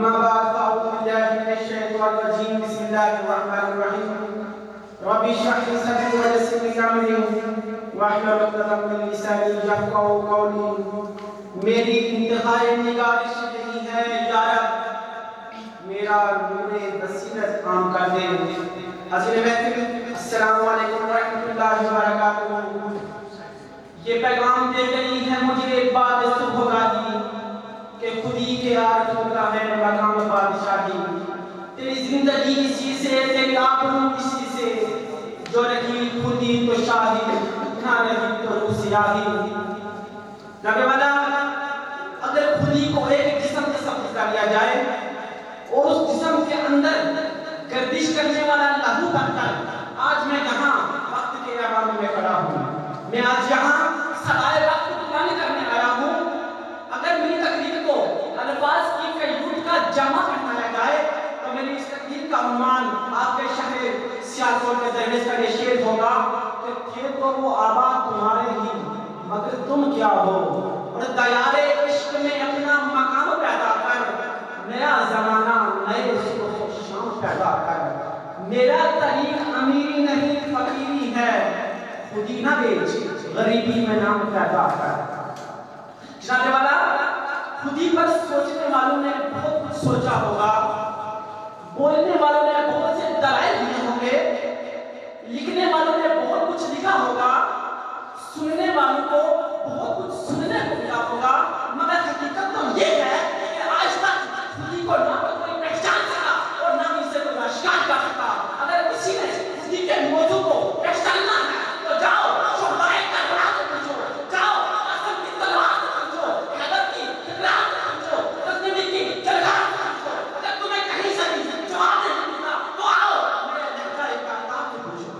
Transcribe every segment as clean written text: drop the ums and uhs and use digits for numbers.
أما بعد فأعوذ بالله من الشيطان الرجيم بسم الله الرحمن الرحيم رب اشرح لي صدري ويسر لي أمري واحلل عقدة من لساني يفقهوا قولي میری انتہائی نگارش یہی ہے یا رب میرا نور بصیرت عام کر دے. حاضرین محفل السلام علیکم ورحمۃ اللہ وبرکاتہ. یہ پیغام دے گئی ہے مجھے بعد صبح گاہی کہ خودی کے عارف ہوتا ہے مقام بادشاہی. تیری زندگی اسی سے تیری آبرو اسی سے جو رہی خودی تو شاہی نہ رہی تو روح سیاہی. نبی والا اگر خودی کو ایک جسم کے ساتھ کر لیا جائے اور اس جسم کے اندر گردش کرنے والا لہو بن کر آج میں یہاں وقت کے عوام میں کھڑا ہوں, میں آج یہاں سرائے وقت کو پرانے کرنے آیا ہوں. اگر میری تقریر کو الفاظ کی قیود کا جمع بنایا جائے تو میری اس تقریر کا عنوان آپ کے شہر سیالکوٹ میں دہلیز کا یہ شعر ہوگا کہ تھے تو وہ آباد تمہارے ہی مگر تم کیا ہو, اور دیار عشق میں اپنا مقام پیدا کر, نیا زمانہ نئے صبح و شام پیدا کر. میرا طریق امیری نہیں فقیری ہے, خودی نہ بیچ غریبی میں نام پیدا کر. جناب والا خودی پر سوچنے والوں نے بہت کچھ سوچا ہوگا, بولنے والوں نے بہت سے دلائل دیے ہوں گے, لکھنے والوں نے بہت کچھ لکھا ہوگا, سننے والوں کو بہت کچھ سننے کو ملا ہوگا, مگر حقیقت تو یہ ہے کہ آج تک خودی کو نہ کوئی پہچان سکا اور نہ اسے کوئی آشکار کر سکا. اگر کسی نے خودی کے موضوع کو پہچاننا ہے تو جاؤ شہدائے کربلا سے پوچھو, جاؤ قاسم کی تلوار سے پوچھو, حیدر کی اقرار سے پوچھو, غزنوی کی جلگار سے پوچھو. اگر تمہیں کہیں سے بھی جواب نہیں ملتا تو آؤ میرے لہجہ کارتاب سے پوچھو,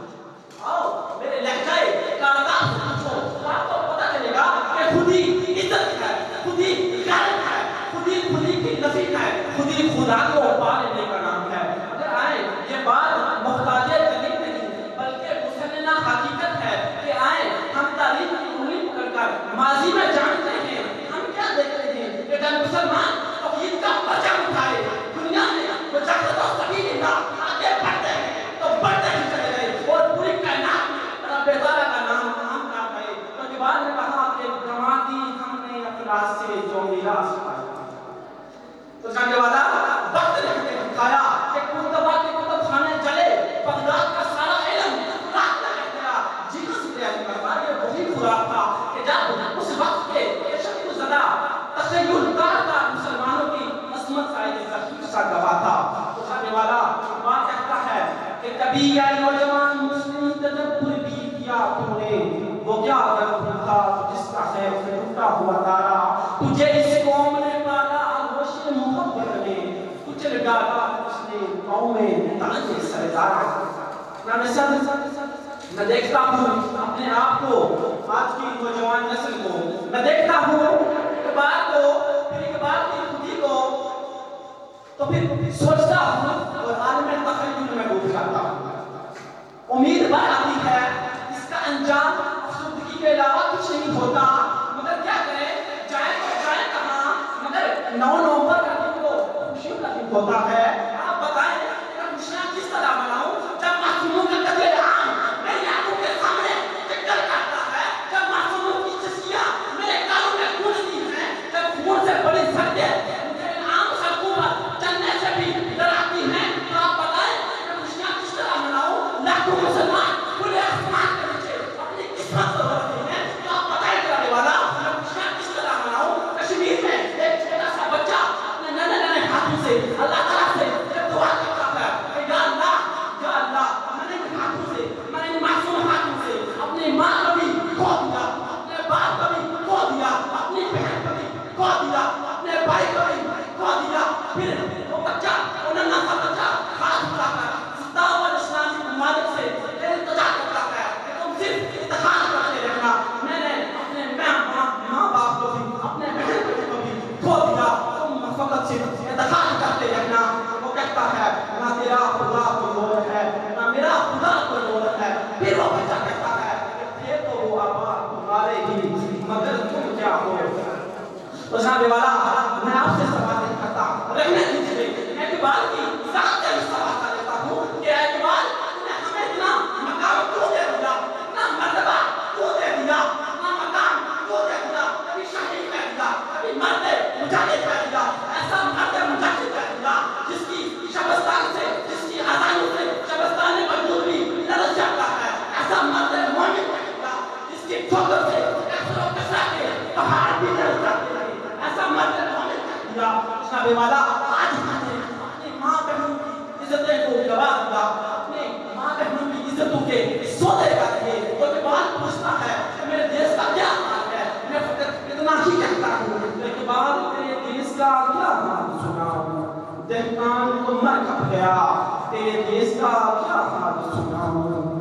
آؤ میرے لہجہ کارتاب سے پوچھو. آپ کو پتہ چلے گا کہ خودی عزت ہے, خودی غیرت ہے, خودی خودی کی نفی ہے, خودی خدا کو پا لینے کا نام ہے. اگر آئیں یہ بات محتاج دلیل نہیں بلکہ مسلمہ حقیقت ہے کہ آئیں ہم تاریخ کی انگلی پکڑ کر ماضی میں جانتے ہیں ہم کیا دیکھتے ہیں کہ جب مسلمان توحید کا پرچم اٹھائے دنیا میں وہ جاہد و سبیل اللہ آگے بڑھتے ہیں تو بڑھتے ہی چلے گئے اور پوری کائنات میں رب تعالیٰ کا نام عام کر گئے. تو کے بعد نے کہا کہ گنواتی ہم نے اخلاص سے جو میراث پایا. تو جانے والا وقت نے ہمیں دکھایا کہ قرطبہ کے کتب خانے چلے, بغداد کا سارا علم رات میں رہ گیا. جنوں سے یہ وہی خوراک تھا کہ جب اس وقت کے شک زدہ تخیل کار کا مسلمانوں کی عصمت کا ایک ذخیر سا گواہ تھا. تو جانے والا بات کہتا ہے کہ کبھی یا نوجوان مسلم تدبر بھی کیا تم نے, وہ کیا غلط تھا جس کا ہے ٹوٹا ہوا تارا. تجھے اس قوم نے پالا آغوش محبت میں, کچل ڈالا اس نے قوم میں تاج سردارا. میں دیکھتا ہوں اپنے آپ کو, آج کی نوجوان نسل کو, میں دیکھتا ہوں اقبال کو, پھر اقبال کی خودی کو, تو پھر سوچتا ہوں اور عالم تخیل میں ڈوب جاتا ہوں. امید بار آتی ہے اس کا انجام افسردگی کے علاوہ کچھ نہیں ہوتا, مگر کیا کریں جائیں تو جائیں کہاں, مگر 9 نومبر کا دن کو خوشیوں کا دن ہوتا ہے. آپ بتائیں کہ خوشیاں کس طرح مناؤں جب معصوموں کا قتل عام میری آنکھوں کے سامنے چکر کاٹتا ہے, جب معصوموں کی چشیاں میرے کانوں میں گونجتی ہیں, جب خون سے بڑی سڑکیں مجھے عام سڑکوں پر چلنے سے بھی ڈراتی ہیں. تو آپ بتائیں کہ خوشیاں کس طرح مناؤں, لاکھوں مسلمان پورے آسمان کے نیچے اپنی قسمت سے رہتے ہیں. تو آپ بتائیں کرنے والا میں خوشیاں کس طرح مناؤں. کشمیر میں ایک چھوٹا سا بچہ اپنے ننھے ننھے ہاتھوں سے اللہ تعالیٰ سے جب دعا کرتا ہے کہ یا اللہ میں نے ان ہاتھوں سے, میں نے ان معصوم ہاتھوں سے اپنی ماں کو بھی کھو دیا, اپنے باپ کو بھی کھو دیا, اپنی بہن کو بھی کھو دیا, اپنے بھائی کو بھی کھو دیا. پھر وہ بچہ, وہ ننھا سا بچہ ہاتھ اٹھا کر دعوت اسلامی ممالک سے التجا کرتا ہے کہ تم صرف اتحاد کرتے رہنا. میں نے اپنے ماں باپ کو بھی, اپنے بہن کو بھی کھو دیا, تم فقط صرف اتحاد کرتے رہنا. وہ کہتا ہے نہ تیرا خدا کوئی اور ہے, نہ میرا خدا کوئی اور ہے. پھر وہ بچہ کہتا ہے کہ تھے تو وہ آباد تمہارے ہی مگر تم کیا ہو. تو جناب والا میں آپ سے سوال نہیں کرتا, رہنے دیجیے جانے کا دیا، ایسا مرد مجاہد کا دیا جس کی شبستان سے، جس کی ازائیوں سے شبستان وجود بھی لرز جاتا ہے، ایسا مرد مومن کا دیا جس کی ٹھوکر سے کسر و کسرا کے پہاڑ بھی لرز جاتے ہیں، ایسا مرد مومن کا دیا جس کا بے والا آج ہمیں اپنی ماں بہنوں کی عزتیں کو گوا دیا، اپنے ماں بہنوں کی عزتوں کے سودے کا دیے، وہ اقبال پوچھتا ہے کہ میرے دیش کا کیا حال ہے، میں فقط اتنا ہی کہتا ہوں، اقبال تیرے دیش کا کیا حال سناؤں، دہقان کو مر کھپ گیا، تیرے دیش کا کیا حال سناؤں،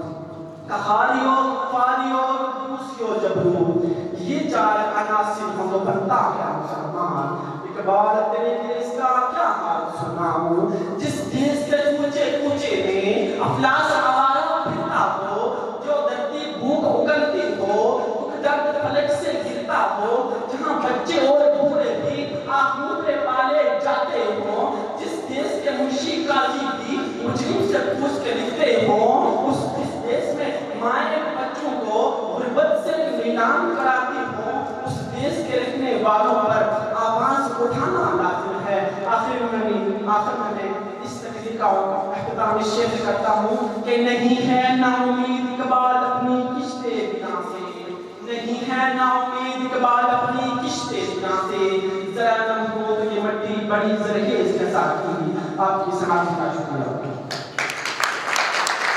کہاریو فاریو دوسیو جبرو یہ چار عناصر ہم بنتا ہے مسلمان، اقبال تیرے دیش کا کیا حال سناؤں، جس دیش کے کوچے کوچے میں افلاس آوارہ پھرتا ہو، جو دھرتی بھوک اگلتی ہو، دکھ درد فلک سے گرتا ہو، جہاں بچے اور بوڑھے بھی آنکھوں پہ پالے جاتے ہوں، جس دیش کے منشی قاضی بھی مجرم سے پوچھ کے لکھتے ہوں، اس دیش میں مائیں بچوں کو غربت سے نیلام کراتی ہوں، اس دیش کے رہنے والوں پر آواز اٹھانا لازم ہے۔ آخر میں اس تقریر کا اختتام اس شعر سے کرتا ہوں کہ نہیں ہے نا امید اقبال اپنی کشتے بنا سے، نہیں ہے نا امید اقبال اپنی کشتے بنا سے، ذرا نم ہو تو یہ مٹی بڑی زرخیز کے ساتھ آپ کی سماعت